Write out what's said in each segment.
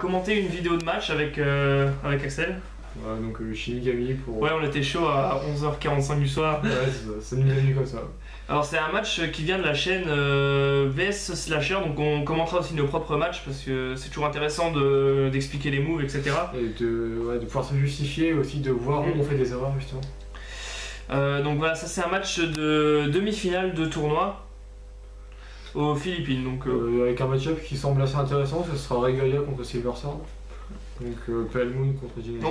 Commenter une vidéo de match avec Axel. Ouais, donc Shinigami pour... Ouais, on était chaud à 11h45 du soir. Ouais, ça nous est venu comme ça. Alors c'est un match qui vient de la chaîne VS Slasher, donc on commentera aussi nos propres matchs parce que c'est toujours intéressant d'expliquer les moves, etc. Et de pouvoir se justifier, aussi de voir où on fait des erreurs justement. Donc voilà, ça c'est un match de demi-finale de tournoi aux Philippines. Donc, avec un match-up qui semble assez intéressant, ce sera Regalia contre Silver Sword. Donc Pale Moon contre Genesis.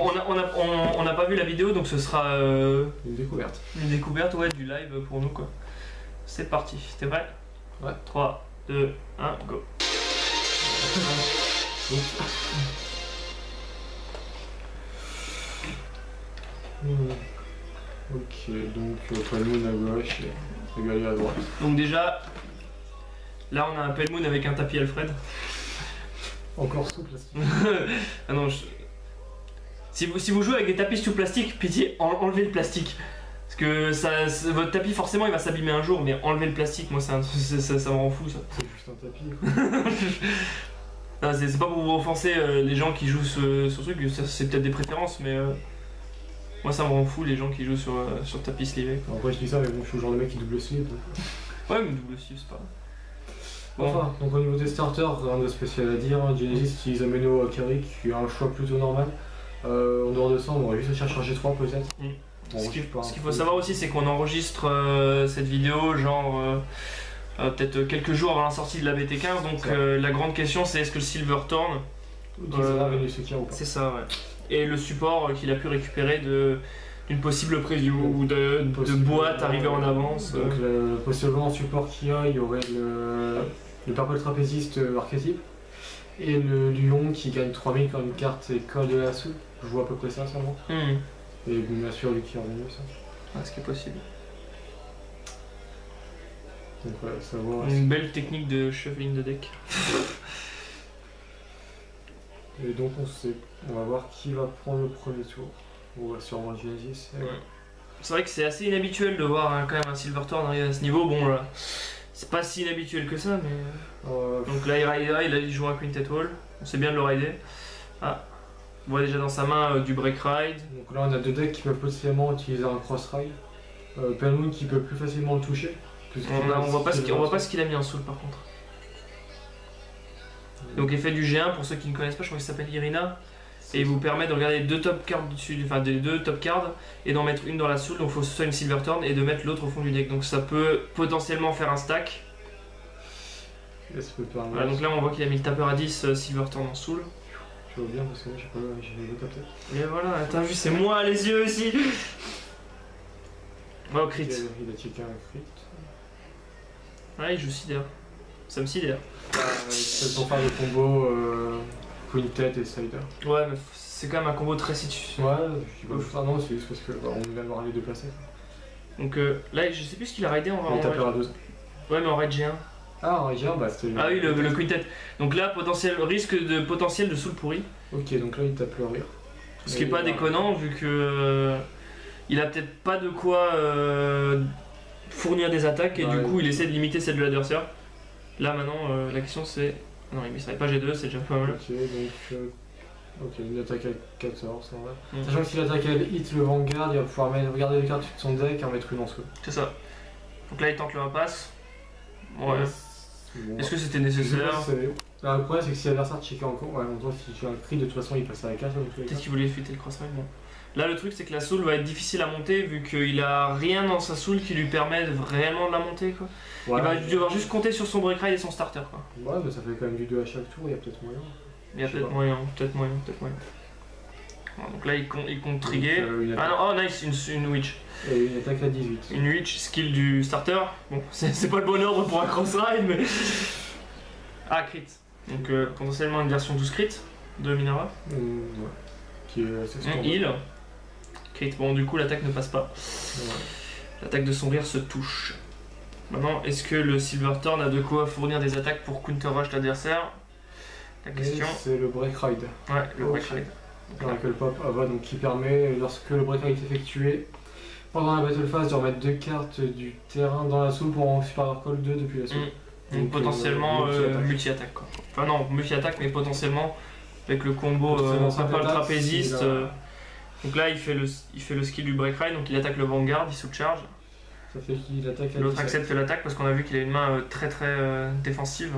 On n'a pas vu la vidéo, donc ce sera une découverte. Une découverte, ouais, du live pour nous quoi. C'est parti, t'es prêt? Ouais. 3, 2, 1, go. Ok, donc Pale Moon à gauche et Regalia à droite. Donc déjà, là on a un Pale Moon avec un tapis Alfred. Encore sous plastique. Ah non, si vous jouez avec des tapis sous plastique, pitié, enlevez le plastique. Parce que votre tapis forcément il va s'abîmer un jour, mais enlevez le plastique, moi ça me rend fou ça. C'est juste un tapis. C'est pas pour vous offenser les gens qui jouent ce truc, c'est peut-être des préférences, mais moi ça me rend fou les gens qui jouent sur tapis slivé. Après je dis ça, mais bon, je suis le genre de mec qui double slip. Ouais, mais double slip c'est pas... Bon. Enfin, donc au niveau des starters, rien de spécial à dire. Genesis utilise Ameno Carry qui a un choix plutôt normal. En dehors de ça, on aurait juste chercher un G3 peut-être. Bon, ce qu'il faut savoir aussi, c'est qu'on enregistre cette vidéo genre peut-être quelques jours avant la sortie de la BT15. Donc la grande question c'est est-ce que le Silver Thorn c'est ça, ouais. Et le support qu'il a pu récupérer d'une possible preview ou de boîte arrivée en avance. Donc possiblement en support qu'il y aurait le Purple Trapéziste archétype et le Lion qui gagne 3000 quand une carte est code de la soupe. Je vois à peu près ça, sûrement. Et bien sûr, lui qui est revenu, ça. Ah, ce qui est possible. Donc voilà, savoir. Une belle technique de shuffling de deck. Et donc on va voir qui va prendre le premier tour. On va sûrement Genesis. Ouais. C'est vrai que c'est assez inhabituel de voir quand même un Silver Thorn arriver à ce niveau. Bon, là, c'est pas si inhabituel que ça, mais. Donc là, il joue un Quintet Wall. On sait bien de le rider. Ah. On voit déjà dans sa main du Break Ride. Donc là, on a deux decks qui peuvent potentiellement utiliser un Cross Ride. Pale Moon qui peut plus facilement le toucher. On voit pas ce qu'il a mis en soul par contre. Donc effet du G1, pour ceux qui ne connaissent pas, je crois qu'il s'appelle Irina. Et il vous permet de regarder les deux top cards dessus, enfin des deux top cards et d'en mettre une dans la soul, donc il faut que ce soit une Silver Thorn et de mettre l'autre au fond du deck. Donc ça peut potentiellement faire un stack. Voilà, donc là on voit qu'il a mis le tapeur à 10 Silver Thorn en soul. Je vois bien parce que moi j'ai pas capté. Et voilà, t'as vu, c'est moi les yeux aussi. Ouais, au crit. Il a checké un crit. Ouais, il joue sidère. Ça me sidère. C'est pour faire le combo Quintet et Slider. Ouais, mais c'est quand même un combo très situ. Ouais, je dis pas. Ah non, c'est juste parce que on vient de voir les deux placés. Donc là, je sais plus ce qu'il a raidé en raid. Tapeur à 12. Ouais, mais en raid G1. Ah, en G1, bah c'était. Ah oui, le Quintet. Donc là, risque de potentiel de soul pourri. Ok, donc là il tape le rire. Ce qui est pas déconnant vu que il a peut-être pas de quoi fournir des attaques et du coup il essaie de limiter celle de l'adversaire. Là maintenant la question c'est... Non, il ne serait pas G2, c'est déjà pas mal. Ok, donc une attaque à 14 en vrai. Sachant que si l'attaque elle hit le Vanguard, il va pouvoir regarder les cartes de son deck et en mettre une en solo. C'est ça. Donc là il tente le impasse. Ouais. Bon, est-ce que c'était nécessaire? Alors, le problème c'est que si l'adversaire checkait encore, ouais, en si tu as un cri de toute façon il passe à la 4. Peut-être qu'il voulait fuiter le cross-ride. Bon. Là le truc c'est que la soul va être difficile à monter vu qu'il a rien dans sa soul qui lui permet réellement de la monter quoi. Ouais, il va devoir juste compter sur son break ride et son starter quoi. Ouais mais ça fait quand même du 2 à chaque tour, il y a peut-être moyen. Il y a peut-être moyen. Voilà, donc là il compte trigger. Ah non, oh nice, une witch. Et une attaque à 18. Une witch, skill du starter. Bon, c'est pas le bon ordre pour un cross ride mais... Ah crit. Donc potentiellement une version 12 crit de Minara. Ouais. Qui est assez standard. Heal. Crit. Bon du coup l'attaque ne passe pas. Ouais. L'attaque de son rire se touche. Maintenant, est-ce que le Silver Thorn a de quoi fournir des attaques pour counter rush l'adversaire? La question. C'est le break ride. Ouais, le break ride. Miracle Pop Ava, donc qui permet, lorsque le break ride est effectué, pendant la battle phase, de remettre deux cartes du terrain dans la soupe pour en Superior Call 2 depuis la soupe. Donc potentiellement multi-attaque quoi. Enfin non, multi-attaque mais potentiellement avec le combo Purple trapéziste. il a- Donc là, il fait le skill du break ride, donc il attaque le Vanguard, il sous-charge. Ça fait qu'il attaque à L'autre 17. accepte l'attaque parce qu'on a vu qu'il a une main très défensive.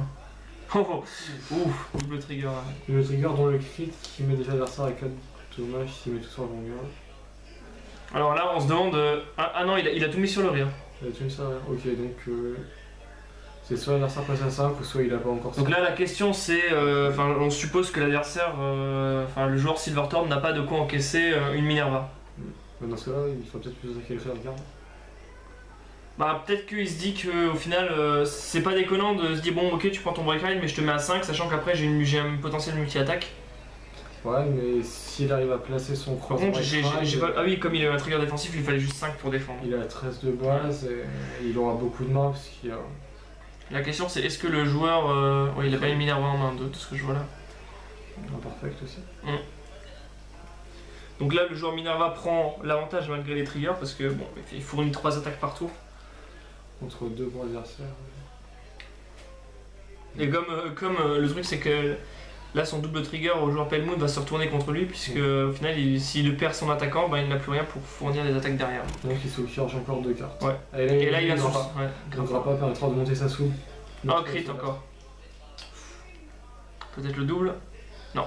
Oh, ouf, double trigger. Le trigger dans le crit qui met déjà l'adversaire à 4 dommages s'il met tout sur le Vanguard. Alors là, on se demande. Ah non, il a tout mis sur le rire. Il a tout mis ça, ouais. Ok, donc c'est soit l'adversaire passe à 5 ou soit il a pas encore ça. Donc là, la question c'est. On suppose que l'adversaire. Le joueur Silverthorn n'a pas de quoi encaisser une Minerva. Dans ce cas-là, il faut peut-être plus attaquer le Vanguard. Bah, peut-être qu'il se dit qu'au final, c'est pas déconnant de se dire bon, ok, tu prends ton break ride, mais je te mets à 5, sachant qu'après j'ai un potentiel multi-attaque. Ouais, mais s'il arrive à placer son Par cross contre, break ride, ah oui, comme il a un trigger défensif, il fallait juste 5 pour défendre. il a 13 de base et il aura beaucoup de mains parce qu'il y a. La question c'est est-ce que le joueur. Ouais, il a pas une Minerva en main 2, de ce que je vois là. Imperfect aussi. Donc là, le joueur Minerva prend l'avantage malgré les triggers parce que bon, il fournit 3 attaques par tour. Contre 2 bons adversaires. Et comme le truc c'est que là son double trigger au joueur Pale Moon va se retourner contre lui puisque au final s'il perd son attaquant, bah, il n'a plus rien pour fournir des attaques derrière. Donc il se charge encore 2 cartes. Ouais. Et là il a son. grappa. Ouais, Le grappa permettra de monter sa soupe. Ah, crit encore. Peut-être le double. Donc,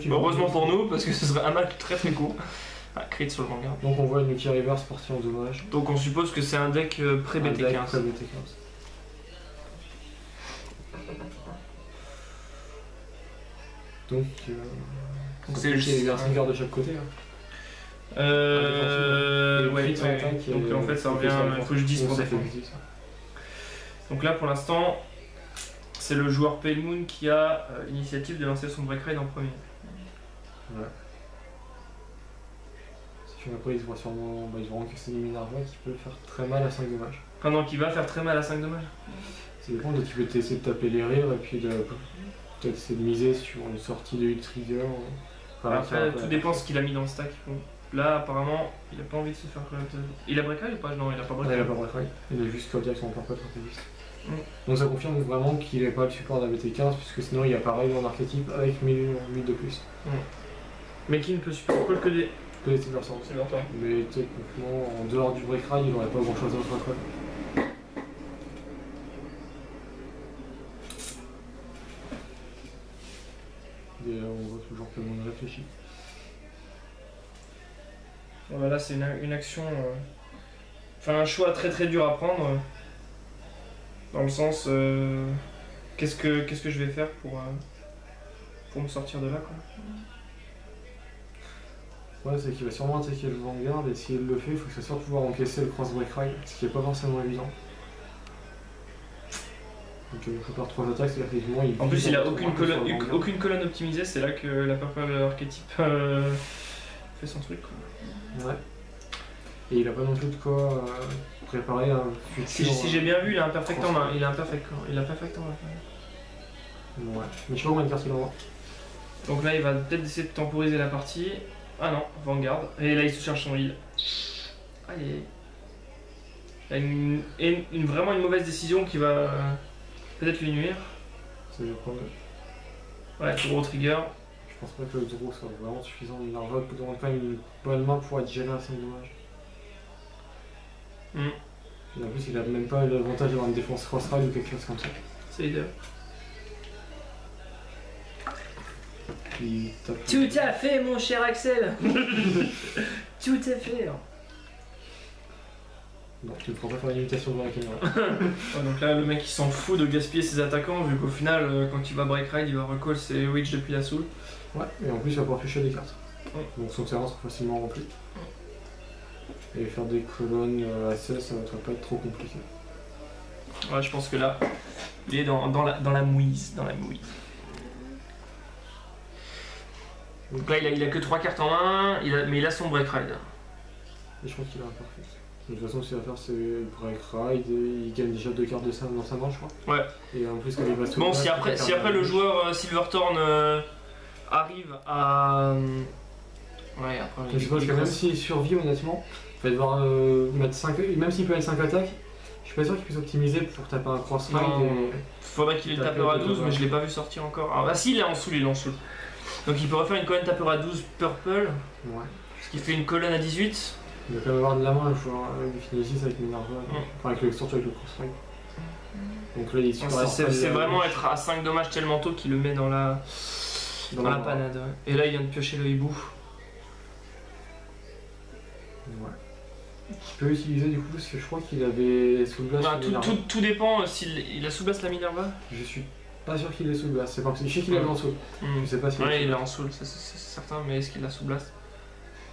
Heureusement pour nous parce que ce serait un match très très court. Ah, crit sur le Vanguard. Donc on voit une Lucky Reverse partie en dommage. Donc on suppose que c'est un deck pré-BT15. Pré-BT15. Donc c'est juste. il y a un trigger de chaque côté. Hein. Ouais. Donc en fait ça revient. Il faut que je dise pour défendre. Donc là pour l'instant, c'est le joueur Pale Moon qui a l'initiative de lancer son break ride en premier. Ouais. Après, ils vont sûrement encaisser des Minerva qui peut faire très mal à 5 dommages. Pendant qu'il va faire très mal à 5 dommages. Ça dépend, tu peux essayer de taper les rires et puis peut-être essayer de miser sur une sortie de trigger. Après, tout dépend ce qu'il a mis dans le stack. Bon. Là, apparemment, il a pas envie de se faire. Il a break ride ou pas? Non, il a pas break ride. Il a pas break ride. Il a juste call direct son purple trapéziste. Donc ça confirme vraiment qu'il n'est pas le support de la BT15 puisque sinon il y a pareil en archétype avec 1000 de plus. Mais qui ne peut support que des. Que des Silverthorn. Mais techniquement, en dehors du break ride, il n'aurait pas grand chose d'autre à faire. Et on voit toujours que le monde réfléchit. Voilà, là c'est une action. Enfin, un choix très très dur à prendre. Dans le sens. Qu'est-ce que je vais faire pour me sortir de là, quoi. Ouais, c'est qu'il va sûrement attaquer le Vanguard et s'il le fait, il faut que ça soit pouvoir encaisser le cross break ride, ce qui est pas forcément évident. Donc il prépare 3 attaques, c'est-à-dire qu'effectivement il. En plus, il a aucune colonne optimisée, c'est là que la purple archétype fait son truc, quoi. Ouais. Et il a pas non plus de quoi préparer un futur. Si j'ai bien vu, il a un perfect en main. Il a un perfect en main. Ouais. Mais je sais pas combien de cartes il envoie. Donc là, il va peut-être essayer de temporiser la partie. Ah non, Vanguard. Et là, il se cherche son heal. Allez. Il a vraiment une mauvaise décision qui va peut-être lui nuire. C'est le problème. Ouais, gros trigger. Je pense pas que le draw soit vraiment suffisant. Il en vote pour quand même une bonne main pour être géré à 5 dommages. Et en plus, il a même pas l'avantage d'avoir une défense cross-ride ou quelque chose comme ça. C'est idéal. Tape... Tout à fait, mon cher Axel. Tout à fait. Non, tu ne pourras pas faire une imitation devant la caméra. Ouais, donc là, le mec il s'en fout de gaspiller ses attaquants, vu qu'au final, quand il va break ride, il va recall ses witch depuis la soul. Ouais, et en plus, il va pouvoir piocher des cartes. Donc son terrain sera facilement rempli. Et faire des colonnes à 16, ça va pas être trop compliqué. Ouais, je pense que là, il est dans la mouise. Donc là, il a que 3 cartes en main, mais il a son break ride. Et je crois qu'il a un parfait. De toute façon, ce qu'il va faire, c'est break ride et il gagne déjà 2 cartes de 5 dans sa main, je crois. Ouais. Et en plus, quand il va se. Bon, si après le joueur Silverthorn arrive à. Ouais, après. Je pense que même s'il survit, honnêtement, il va devoir mettre 5. Même s'il peut mettre 5 attaques, Je suis pas sûr qu'il puisse optimiser pour taper un cross-ride. Non. Faudrait qu'il ait le tapeur à 12, mais je l'ai pas vu sortir encore. Ah si, il est en soul, il est en soul. Donc il pourrait faire une colonne tapeur à 12 purple, Ouais. ce qui fait une colonne à 18. Il va quand même avoir de la main, il faut du Kinesis avec Minerva, enfin avec le surtout avec le cross-ride. Donc là il est super. C'est vraiment être à 5 dommages tellement tôt qu'il le met dans la panade. Ouais. Et là il vient de piocher le hibou. Ouais. Qu'il peut utiliser du coup parce que je crois qu'il avait sous blast. Bah, tout dépend s'il a sous blast la Minerva. Je suis pas sûr qu'il est sous blast, c'est pas possible. Je sais qu'il est en soul. Je sais pas si. Ouais, il est en soul, c'est certain, mais est-ce qu'il a sous blast?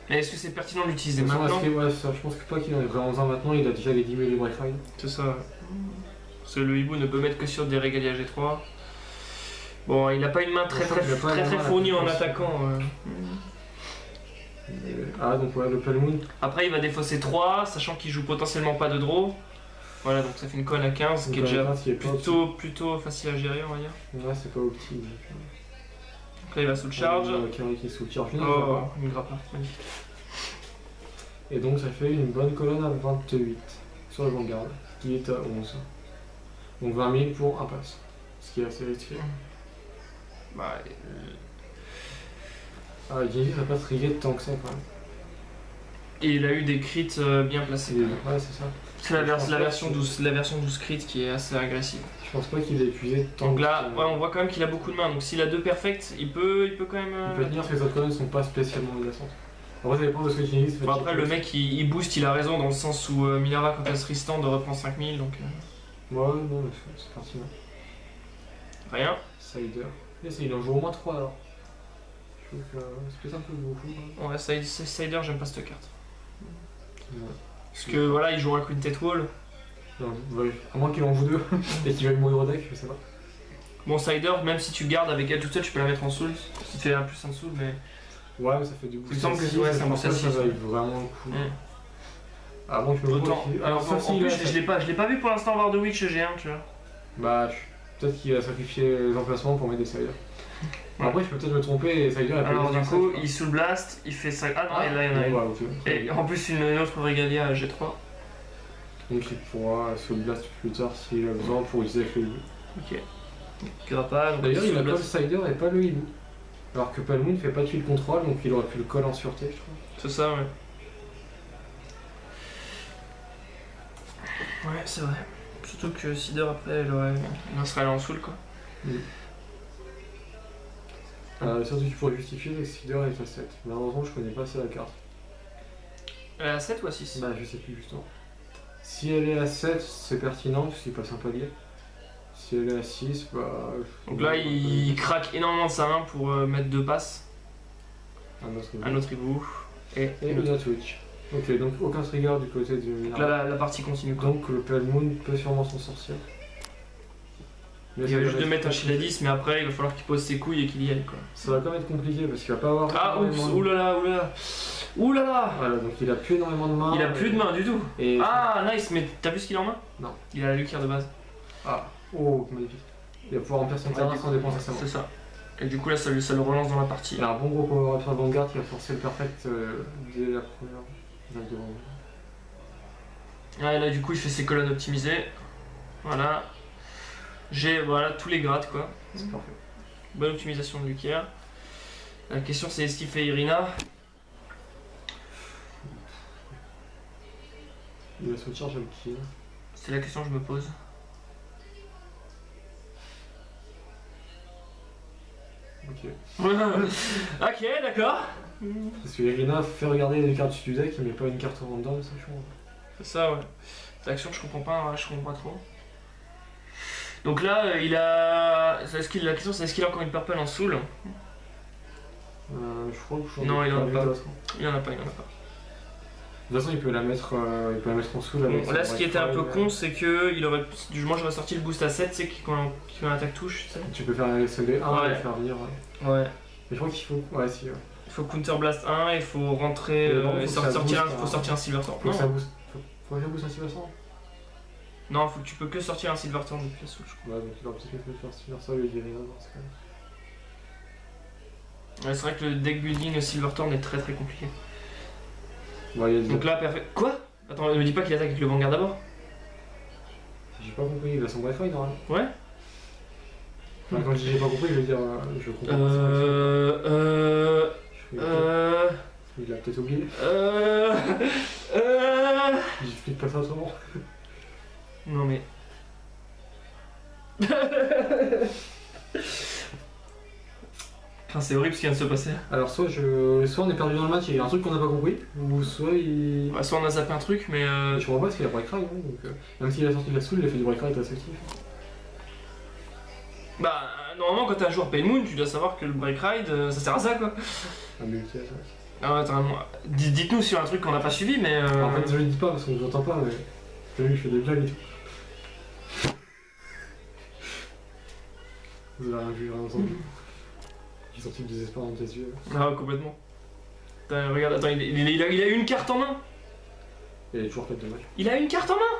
Mais est-ce que c'est pertinent de l'utiliser Ouais, maintenant? je pense que pas qu'il en ait vraiment besoin maintenant, il a déjà les 10 000 break ride. C'est ça. Parce que le hibou ne peut mettre que sur des régalias G3. Bon, il a pas une main très fournie en attaquant. Ah, donc ouais, le Palmoon. Après, il va défausser 3, sachant qu'il joue potentiellement pas de draw. Voilà, donc ça fait une colonne à 15, Donc qui est déjà plutôt facile à gérer, on va dire. Ouais, c'est pas opti. Donc là, il va sous le charge. Qui est sous le charge. Oh, une grappe, magnifique. Et donc, ça fait une bonne colonne à 28 sur le Vanguard, qui est à 11. Donc 20 000 pour un pass, ce qui est assez risqué. Bah, Ah, Genji, ça passe trigger tant que ça quand même. et il a eu des crits bien placés. Ouais, c'est ça. C'est la version 12 crit qui est assez agressive. Je pense pas qu'il ait épuisé tant. Donc là, ouais, on voit quand même qu'il a beaucoup de mains. Donc s'il a 2 perfects, il peut quand même. Il peut tenir, parce que les autres colonnes sont pas spécialement menaçantes. Après, ça dépend de ce que Genji fait. Bon, après, le mec il booste, il a raison dans le sens où Minerva, quand elle se restand, de reprendre 5000. Donc. Ouais, non, mais c'est parti. Rien. Sider. Et il en joue au moins 3 alors. Je trouve que c'est peut-être un peu beaucoup. Ouais, Sider, j'aime pas cette carte. Ouais. Parce que voilà, il joue un Quintet Wall. Non, ouais, à moins qu'il en joue 2 et qu'il veuille mourir au deck, je sais pas. Bon, Sider, même si tu gardes avec elle toute seule, tu peux la mettre en soul. Si tu fais un plus en soul, mais. Ouais, mais ça fait du boost. Il me semble que ouais, c'est un boost à 6. Ça vaille vraiment le coup. Ah bon, je peux Autant. Alors, en plus, je l'ai pas vu pour l'instant voir de Witch G1, tu vois. Bah, peut-être qu'il a sacrifié les emplacements pour mettre des Siders. Après, je peux peut-être me tromper et Sider a alors, du coup, il soul blast, il fait ça. Ah non, et là, il y en a une. Ouais, okay. Et en plus, une autre Regalia à G3. Donc, il pourra soul blast plus tard s'il a besoin pour utiliser avec le hibou. Ok. Grappa, donc d'ailleurs, il a pas le Sider et pas le hibou. Alors que Palmoon fait pas de tuile contrôle, donc il aurait pu le coller en sûreté, je trouve. C'est ça, ouais. Ouais, c'est vrai. Surtout que Cider après, il en serait allé en soul, quoi. Surtout qu'il pourrait justifier que Cider est à 7. Malheureusement, je connais pas assez la carte. Elle est à 7 ou à 6? Bah, je sais plus justement. Si elle est à 7, c'est pertinent, parce qu'il passe un palier. Si elle est à 6, bah. Donc là, il craque énormément de sa main pour mettre 2 passes. Un autre hibou. Et une autre Twitch. Ok, donc aucun trigger du côté du Minerva. Là, la partie continue. Donc le Palmoon peut sûrement s'en sortir. Il va juste de mettre un shield à 10, mais après il va falloir qu'il pose ses couilles et qu'il y aille, quoi. Ça va quand même être compliqué parce qu'il va pas avoir. Ah oups, oulala. Voilà, donc il a plus énormément de mains. Il a plus de mains du tout. Et... Ah nice, mais t'as vu ce qu'il a en main? Non. Il a la lucarne de base. Ah, oh, magnifique. Il va pouvoir remplir son terrain sans dépenser sa main. C'est ça. Et du coup là ça le relance dans la partie. Il a un bon gros power-up sur le Vanguard qui va forcer le perfect dès la première vague de Vanguard. Ah, et là du coup il fait ses colonnes optimisées. Voilà. J'ai voilà tous les grades, quoi. C'est parfait. Bonne optimisation de Lucaire. La question c'est est-ce qu'il fait Irina? Il va se charge avec qui? C'est la question que je me pose. Ok. Ok, d'accord. Parce que Irina fait regarder les cartes du deck, il met pas une carte random, c'est chaud. C'est ça, ouais. C'est l'action que je comprends pas trop. Donc là, il a. La question c'est est-ce qu'il a encore une purple en soul? Je crois que je non, il en a pas. Il en a pas. De toute façon, il peut la mettre en soul avec. Bon, là, ce qui était un peu con, c'est que moi j'aurais sorti le boost à 7, c'est quand un attaque touche. Tu peux faire un SLD 1 et faire venir. Ouais. Mais je crois qu'il faut. Ouais, si. Il faut counter blast 1, il faut rentrer. Il faut sortir un Silverthorn. Faut que ça booste. Faut que ça booste un Silverthorn. Non, faut que tu peux que sortir un Silverthorn depuis la soul, je crois. Ouais, donc il va peut-être faire Silverthorn et Irina dans ce cas. Ouais, c'est vrai que le deck building Silverthorn est très compliqué. Ouais, donc là, parfait. Quoi? Attends, ne me dis pas qu'il attaque avec le Vanguard d'abord? J'ai pas compris, il a son break ride normalement. Ouais. Enfin, quand je dis j'ai pas compris, je veux dire, je comprends pas sa il a peut-être oublié. J'explique pas ça autrement. Non mais... C'est horrible ce qui vient de se passer. Alors soit on est perdu dans le match et il y a un truc qu'on n'a pas compris, ou soit il... Bah, soit on a zappé un truc mais... Je comprends pas parce qu'il a break ride, hein, donc même s'il a sorti de la soul, il a fait du break ride assez actif. Bah normalement quand t'es un joueur Pale Moon, tu dois savoir que le break ride ça sert à ça quoi. Ah mais ok, ça. Ah attends, dites-nous sur un truc qu'on n'a pas suivi mais... En fait je le dis pas parce qu'on ne l'entend pas mais... T'as vu, je fais des blagues et tout. Vous avez rien vu, rien entendu. J'ai senti le désespoir dans tes yeux. Ah complètement. Attends, regarde, attends, il a eu une carte en main. Il a toujours 4 de match. Il a une carte en main.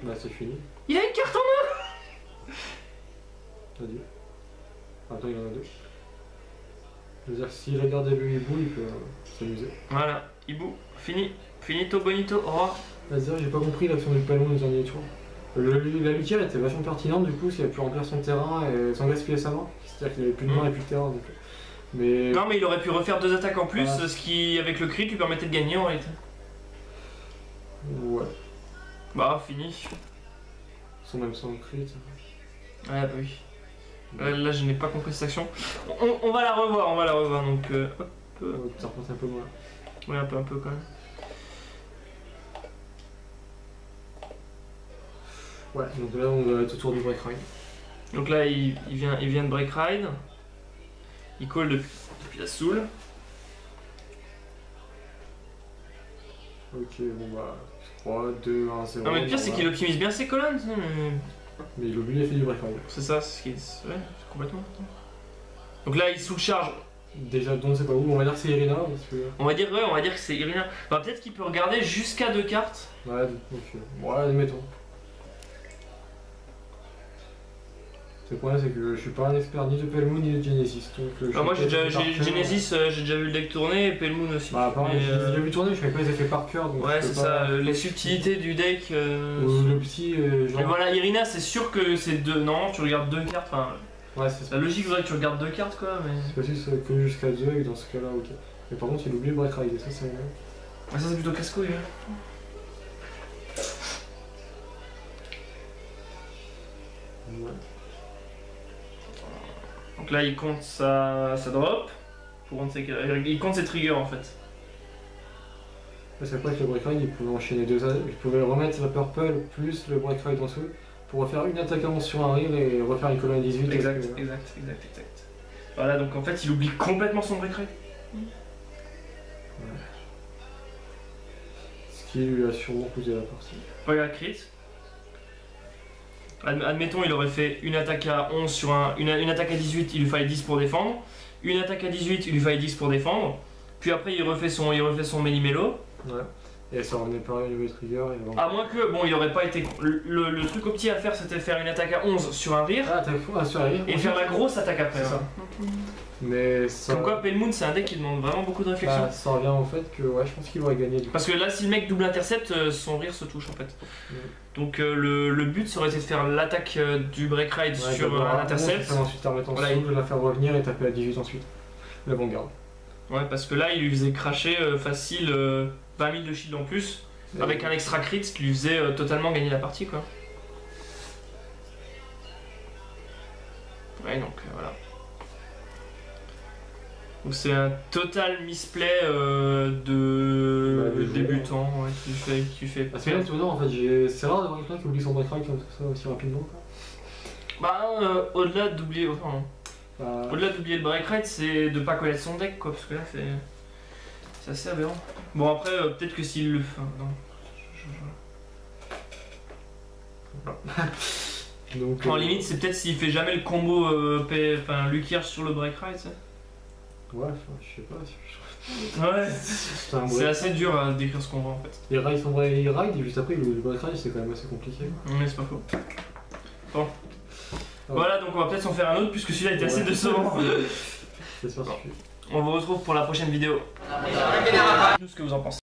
Bah c'est fini. Il a une carte en main. Adieu. Attends, il en a 2. Je veux dire, s'il a gardé le hibou, il peut s'amuser. Voilà, hibou, fini. Finito, bonito, au revoir. Vas-y, j'ai pas compris l'action du palon au dernier tour. La lumière était vachement pertinente du coup, s'il a pu remplir son terrain et sans gaspiller sa main. C'est-à-dire qu'il avait plus de main et plus de terrain. Donc... Mais... Non, mais il aurait pu refaire 2 attaques en plus, ce qui, avec le crit, lui permettait de gagner en réalité. Ouais. Bah, fini. Sans même sans crit. Ouais, bah oui. Là, je n'ai pas compris cette action. On va la revoir, donc... hop. Ça repasse un peu moins. Ouais, un peu quand même. Ouais, donc là on va être autour du break ride. Donc là il vient de break ride. Il call depuis la soul. Ok, bon bah 3, 2, 1, 0. Non mais le pire c'est qu'il optimise bien ses colonnes. Mais il oublie l'effet du break ride. C'est ça, c'est ce qui est... Ouais, complètement. Donc là il soul charge. Déjà, donc c'est pas où, on va dire que c'est Irina parce que... On va dire que c'est Irina. Bah peut-être qu'il peut regarder jusqu'à 2 cartes. Ouais, donc ouais, admettons. Le problème c'est que je suis pas un expert ni de Pale Moon ni de Genesis. Donc, moi j'ai Genesis, j'ai déjà vu le deck tourner et Pale Moon aussi. Bah pareil, j'ai déjà vu tourner, je fais pas les effets par cœur. Ouais c'est ça, les subtilités du deck. Le petit genre... Et voilà, Irina c'est sûr que c'est 2. Non, tu regardes 2 cartes. Enfin, ouais, c'est ça. La logique voudrait que tu regardes 2 cartes quoi, mais... C'est possible que ça que jusqu'à 2 et dans ce cas là ok. Mais par contre il oublie le break ride et ça c'est... Ouais, ça c'est plutôt casse-couille. Hein. Ouais. Donc là il compte sa drop, il compte ses triggers en fait. Parce qu'après avec le break ride il pouvait enchaîner 2 attaques, il pouvait remettre la purple plus le break ride en dessous pour refaire une attaque avant sur un rire et refaire une colonne à 18. Exact. Voilà donc en fait il oublie complètement son break ride. Ouais. Ce qui lui a sûrement coûté la partie. Regarde crit. Admettons, il aurait fait une attaque à 11 sur une attaque à 18, il lui fallait 10 pour défendre. Une attaque à 18, il lui fallait 10 pour défendre. Puis après, il refait son Méli-Mélo. Ouais. Et ça revenait pareil au niveau trigger. Et à moins que, bon, il aurait pas été. Le truc opti à faire, c'était faire une attaque à 11 sur un rire. Ah, t'as fou, sur un rire. Et faire la grosse attaque après. C'est ça. Mais ça... Comme quoi, Pale Moon, c'est un deck qui demande vraiment beaucoup de réflexion. Bah, ça revient au fait que, ouais, je pense qu'il aurait gagné. Parce que là, si le mec double intercept, son rire se touche en fait. Donc le but ça aurait été de faire l'attaque du break ride sur un intercept. Ensuite, remettre en soul, de la faire revenir et taper à 18 ensuite. L'avant-garde. Ouais, parce que là, il lui faisait cracher facile 20 000 de shield en plus, avec un extra crit qui lui faisait totalement gagner la partie quoi. Ouais, donc voilà. Donc c'est un total misplay de débutant qui fait c'est bien étonnant en fait, c'est rare d'avoir quelqu'un qui oublie son break ride comme ça aussi rapidement quoi. Bah au-delà d'oublier au-delà d'oublier le break ride, c'est de pas connaître son deck quoi, parce que là c'est assez aberrant. Bon après peut-être que s'il le fait... non. Donc, en limite c'est peut-être s'il fait jamais le combo Lukier sur le break ride, ça. Ouais, je sais pas. Ouais, c'est assez dur à décrire ce qu'on voit en fait. Il ride son break ride et juste après le break ride c'est quand même assez compliqué. Mais c'est pas faux. Bon. Voilà, donc on va peut-être s'en faire un autre puisque celui-là était assez décevant. J'espère que on vous retrouve pour la prochaine vidéo. Ce que vous en pensez.